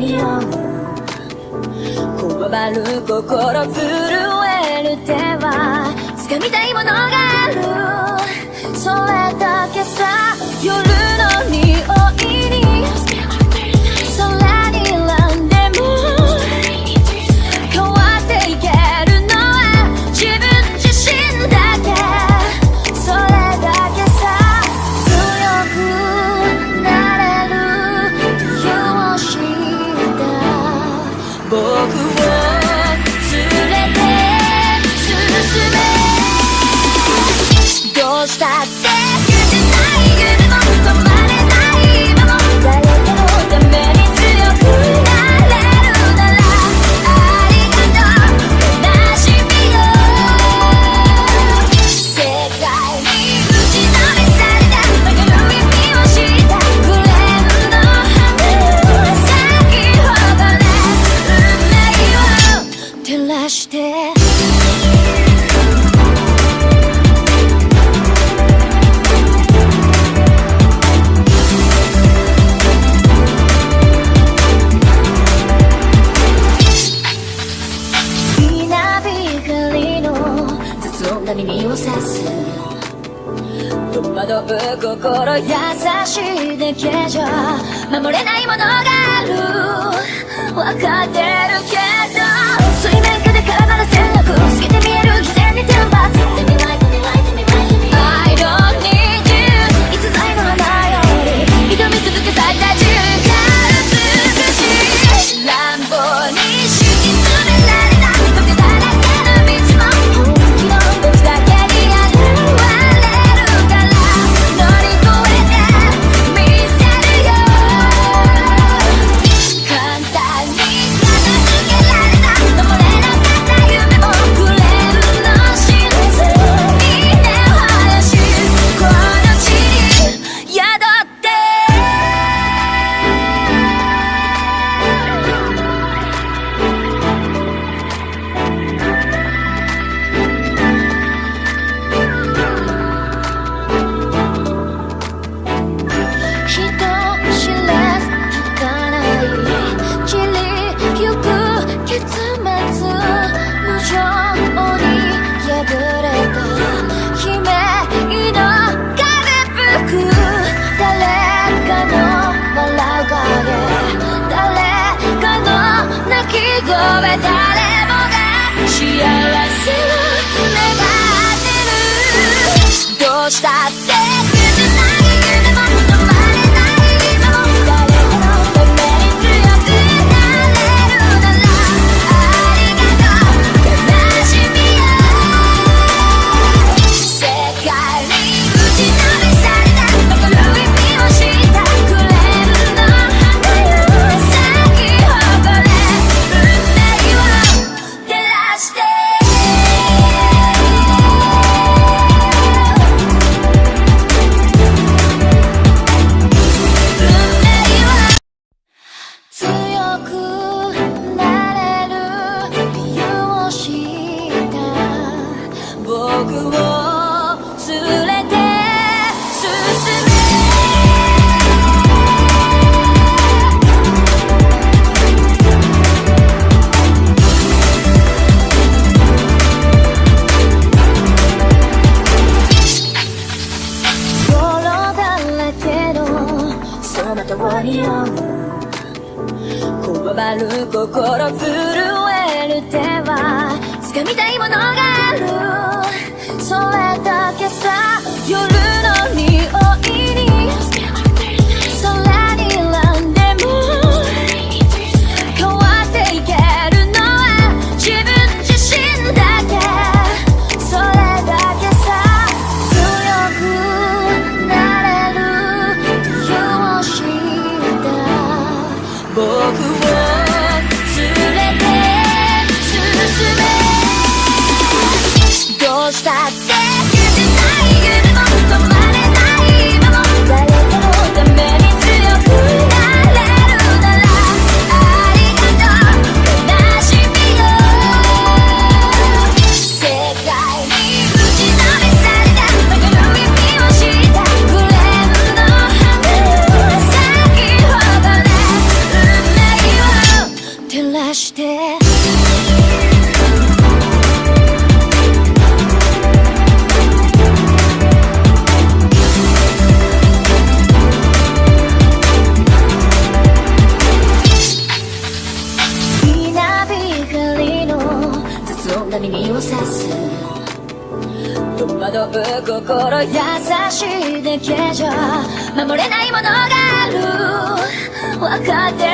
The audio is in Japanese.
に酔うこわばる心震える手は掴みたいものがあるそれだけさ夜の匂いに空に選んでも変わっていけるのは自分自身だけそれだけさ強くなれる理由を知った僕を連れて進めどうしたって言ってない夢も止まれない今も誰かのために強くなれるならありがとう悲しみよ世界に打ちのめされた曲がる意味を知ったグレーの花を咲き誇れ運命を照らして耳を刺す戸惑う心優しいだけじゃ守れないものがある分かってるけど水面下で絡まる戦略透けて見える偽善に天罰 I don't need you 逸材の花より挑み続け咲いた自由が美しい乱暴に敷き詰められた僕だらけの道も本気の僕だけに現れるから乗り越えてみせるよ簡単に片付けられた守れなかった夢もくれるの知れずに根を張らしこの地に宿って人知れず儚い散りゆく結末無情に破れた悲鳴の風吹く誰かの笑う影誰かの泣き声誰もが幸せを願ってるどうしたって切ない夢も止まれない今も誰かのために強くなれるならありがとう悲しみよ世界に打ちのめされた残る意味を知ったグレーの花よ咲き誇れ運命を照らして運命は強くなれる理由を知った僕を連れて進め泥だらけのその通りをこわばる心震える手は掴みたいものがあるそれだけさ夜の匂いに空に選んでも変わっていけるのは自分自身だけそれだけさ強くなれる理由を知った僕を連れて進めどうしたって言ってない夢も止まれない心優しいだけじゃ守れないものがある。分かって